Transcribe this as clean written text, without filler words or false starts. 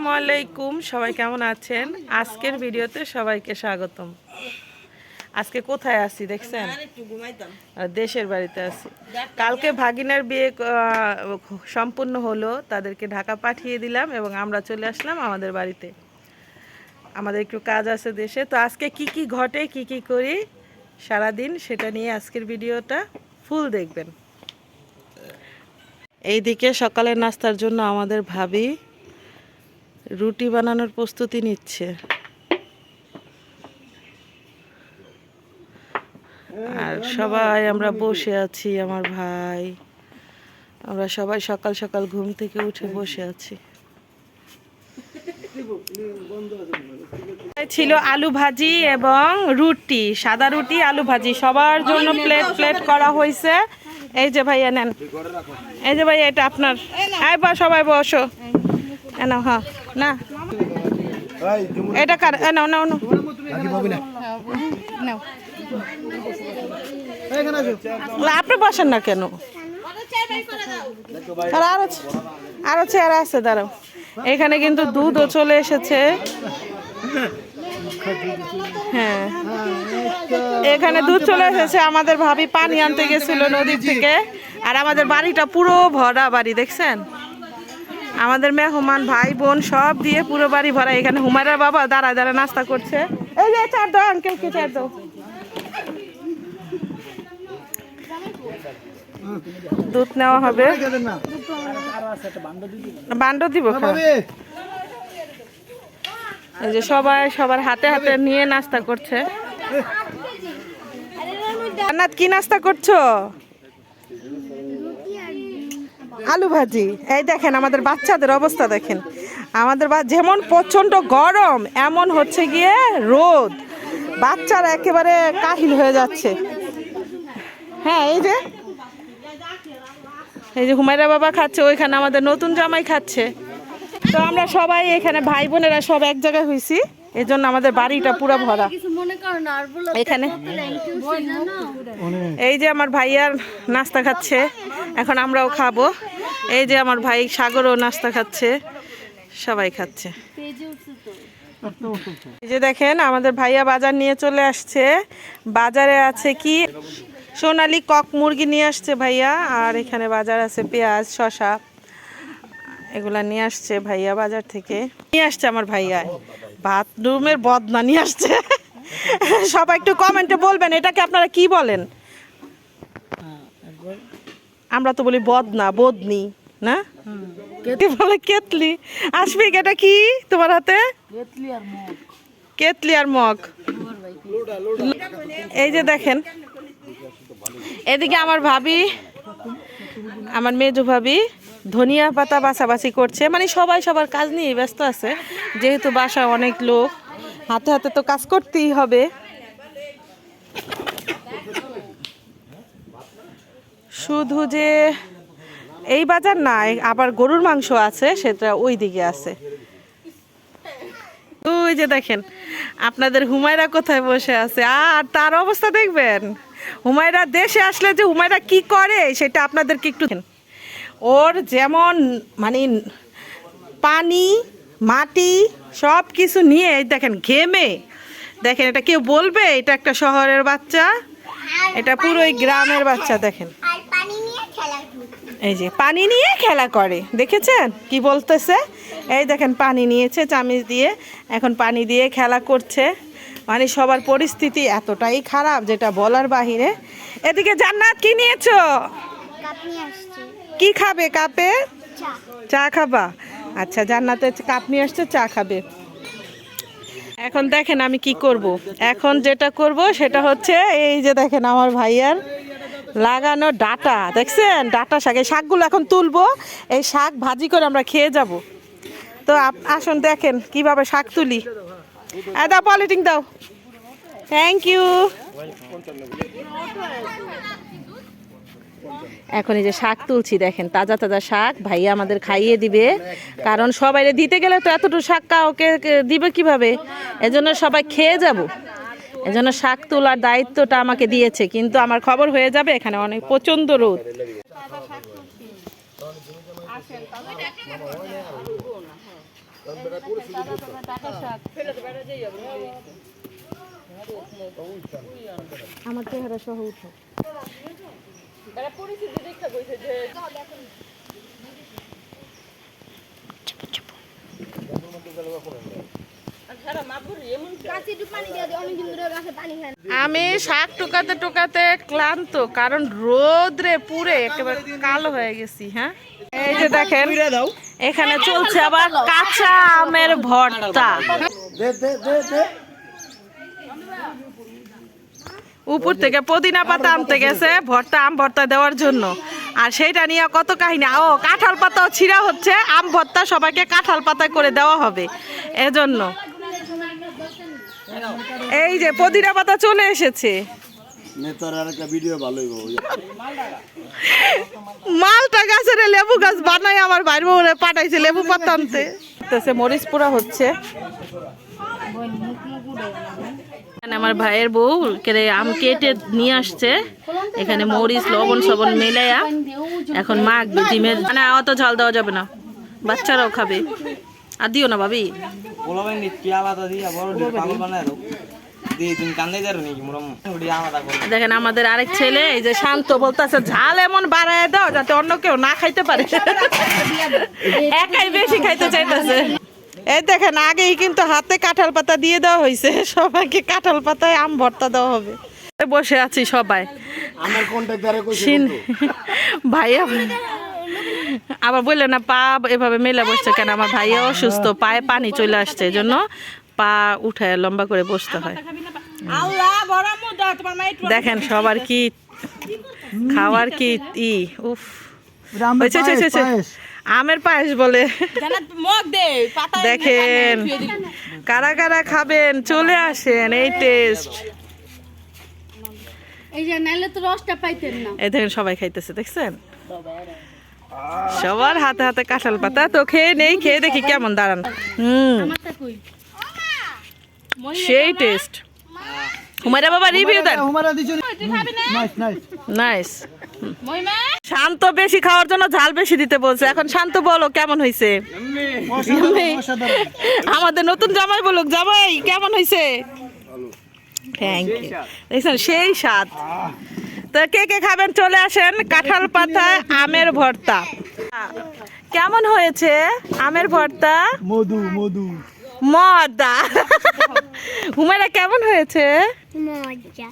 আসসালামু আলাইকুম, সবাই কেমন আছেন? আজকের ভিডিওতে সবাইকে স্বাগতম। আজকে কোথায় আছি দেখছেন? দেশের বাড়িতে আছি। কালকে ভাগিনার বিয়ে সম্পূর্ণ হলো, তাদেরকে ঢাকা পাঠিয়ে দিলাম এবং আমরা চলে আসলাম আমাদের বাড়িতে। আমাদের একটু কাজ আছে দেশে, তো আজকে কি কি ঘটে, কি কি করি সারাদিন, সেটা নিয়ে আজকের ভিডিওটা ফুল দেখবেন। এইদিকে সকালের নাস্তার জন্য আমাদের ভাবি রুটি বানানোর প্রস্তুতি নিচ্ছে, আর সবাই আমরা বসে আছি। আমার ভাই, আমরা সবাই সকাল সকাল ঘুম থেকে উঠে বসে আছি। ছিল আলু ভাজি এবং রুটি, সাদা রুটি আলু ভাজি, সবার জন্য প্লেট প্লেট করা হয়েছে। এই যে ভাইয়া নেন, এই যে ভাইয়া এটা আপনার। সবাই বসো, নাও। হ্যাঁ না এটা কার? নাও নাও নাও, আপনি বসেন না কেন? আরো চেয়ার আছে, দাঁড়াও। এখানে কিন্তু দুধও চলে এসেছে। হ্যাঁ, এখানে দুধ চলে এসেছে। আমাদের ভাবি পানি আনতে গেছিল নদীর থেকে, আর আমাদের বাড়িটা পুরো ভরা বাড়ি, দেখছেন? আমাদের মেহমান ভাই বোন সব দিয়ে পুরো বাড়ি ভরা। এখানে হুমায়রার বাবা দাঁড়ায় দাঁড়ায় নাস্তা করছে। এই যে চার দাও আঙ্কেলকে, চার দাও। দুধ নেওয়া হবে, বান্ড দিব। এই যে সবাই সবার হাতে হাতে নিয়ে নাস্তা করছে। জান্নাত কি নাস্তা করছো? আলু ভাজি। এই দেখেন আমাদের বাচ্চাদের অবস্থা দেখেন। আমাদের যেমন প্রচন্ড গরম, এমন হচ্ছে গিয়ে রোদ, বাচ্চারা একেবারে কাহিল হয়ে যাচ্ছে। হ্যাঁ, এই যে হুমায়রা বাবা খাচ্ছে, ওইখানে আমাদের নতুন জামাই খাচ্ছে। তো আমরা সবাই এখানে ভাই বোনেরা সব এক জায়গায় হয়েছি, এই জন্য আমাদের বাড়িটা পুরো ভরা। এখানে এই যে আমার ভাইয়ার নাস্তা খাচ্ছে, এখন আমরাও খাবো। এই যে আমার ভাই সাগরও নাস্তা খাচ্ছে, সবাই খাচ্ছে। এই যে দেখেন আমাদের ভাইয়া বাজার নিয়ে চলে আসছে। বাজারে আছে কি, সোনালী কক মুরগি নিয়ে আসছে ভাইয়া, আর এখানে বাজার আছে পেঁয়াজ, শসা, এগুলা নিয়ে আসছে ভাইয়া বাজার থেকে। নিয়ে আসছে আমার ভাইয়া বাথরুমের বদনা নিয়ে আসছে। সবাই একটু কমেন্টে বলবেন এটাকে আপনারা কি বলেন? আমরা তো বলি বদনা, বদনি না, বলে কেতলি। আসবি, এটা কি তোমার হাতে? কেতলি আর মগ। এই যে দেখেন এদিকে আমার ভাবি, আমার মেজো ভাবি ধনিয়া পাতা বাছাবাছি করছে। মানে সবাই সবার কাজ নিয়ে ব্যস্ত আছে, যেহেতু বাসায় অনেক লোক, হাতে হাতে তো কাজ করতেই হবে। শুধু যে এই বাজার না, আবার গরুর মাংস আছে, সেটা ওই দিকে আছে। ওই যে দেখেন আপনাদের হুমায়রা কোথায় বসে আছে, আর তার অবস্থা দেখবেন। হুমায়রা দেশে আসলে যে হুমায়রা কি করে সেটা আপনাদেরকে একটু, ওর যেমন মানে পানি মাটি সব কিছু নিয়ে দেখেন ঘেমে, দেখেন এটা কেউ বলবে এটা একটা শহরের বাচ্চা? এটা পুরোই গ্রামের বাচ্চা। দেখেন এই যে পানি নিয়ে খেলা করে, দেখেছেন কি বলতেছে? এই দেখেন পানি নিয়েছে চামিচ দিয়ে, এখন পানি দিয়ে খেলা করছে। মানে সবার পরিস্থিতি এতটাই খারাপ যেটা বলার বাহিরে। এদিকে জান্নাত কি নিয়েছো? কি খাবে কাপে? চা খাবা? আচ্ছা, জান্নাতে কাপ নিয়ে আসছে, চা খাবে। এখন দেখেন আমি কি করব। এখন যেটা করব সেটা হচ্ছে এই যে দেখেন আমার ভাইয়ার লাগানো ডাটা, দেখছেন? ডাটা শাক, এই শাকগুলো এখন তুলবো, এই শাক ভাজি করে আমরা খেয়ে যাব। তো আসুন দেখেন কিভাবে শাক তুলি। দাও পলিটিং দাও। Thank you. এখন এই যে শাক তুলছি, দেখেন তাজা তাজা শাক ভাইয়া আমাদের খাইয়ে দিবে, কারণ সবাই দিতে গেলে তো এতটুকু শাক কাউকে দিবে কিভাবে, এজন্য সবাই খেয়ে যাব, এজন্য শাক তোলার দায়িত্বটা আমাকে দিয়েছে। কিন্তু আমার খবর হয়ে যাবে, এখানে অনেক প্রচন্ড রোদ। আমার চেহারা সহ উঠো। আমি শাক টুকাতে টুকাতে ক্লান্ত, কারণ রোদ্রে পুরে একেবারে কালো হয়ে গেছি। হ্যাঁ, এই যে দেখেন এখানে চলছে আবার কাঁচা আমের ভর্তা। উপর থেকে পুদিনা পাতা আনতে গেছে ভর্তা, আম ভর্তা দেওয়ার জন্য, আর সেইটা নিয়ে কত কাহিনী। ও কাঁঠাল পাতাও ছিঁড়া হচ্ছে, আম ভর্তা সবাইকে কাঁঠাল পাতা করে দেওয়া হবে এজন্য। এই যে পুদিনা পাতা চলে এসেছে। মালটা গাছের লেবু গাছ বানাই আমার ভাইয়ের বউ পাঠাইছে লেবু পাতা আনতে। মরিচ পোড়া হচ্ছে। আমার ভাইয়ের বউ আম কেটে নিয়ে আসছে, এখানে মরিচ লবণ সবন মেলাইয়া এখন মাখবে ডিমের। না অত ঝাল দেওয়া যাবে না, বাচ্চারাও খাবে। আর দিও না ভাবি। দেখেন আমাদের আরেক ছেলে এই যে শান্ত বলতেছে ঝাল এমন বাড়ায় দাও যাতে অন্য কেউ না খাইতে পারে, একাই বেশি খাইতে চাইতেছে। এই দেখেন আগেই কিন্তু হাতে কাঁঠাল পাতা দিয়ে দেওয়া হয়েছে, সবাইকে কাঁঠাল পাতায় আম ভর্তা দেওয়া হবে। বসে আছি সবাই, ভাইয়া আবার বললে না পা এভাবে মেলে বসছে কেন, আমার ভাইয়া অসুস্থ, পায়ে পানি চলে আসছে, এই জন্য পা উঠায় লম্বা করে বসতে হয়। দেখেন সবার কি খাওয়ার কি উফ, আমের পায়েস বলে। দেখেন কারা কারা খাবেন চলে আসেন, এই টেস্ট। এই দেখেন সবাই খাইতেছে, দেখছেন সবার হাতে হাতে কাঁঠাল পাতা। তো খেয়ে নেই, খেয়ে দেখি কেমন, দাঁড়ান। সেই টেস্ট। হুমায়রা বাবা রিভিউ দেন। নাইস। শান্ত বেশি খাওয়ার জন্য ঝাল বেশি দিতে বলছে, এখন শান্ত বলো কেমন হয়েছে। আমাদের নতুন জামাই বলুক, জামাই কেমন হয়েছে। Thank you. দেখছেন সেই স্বাদ। তো কে কে খাবেন চলে আসেন। কাঁঠাল পাতায় আমের ভর্তা কেমন হয়েছে? আমের ভর্তা মধু মধু মজা। হুমায়রা কেমন হয়েছে? মজা।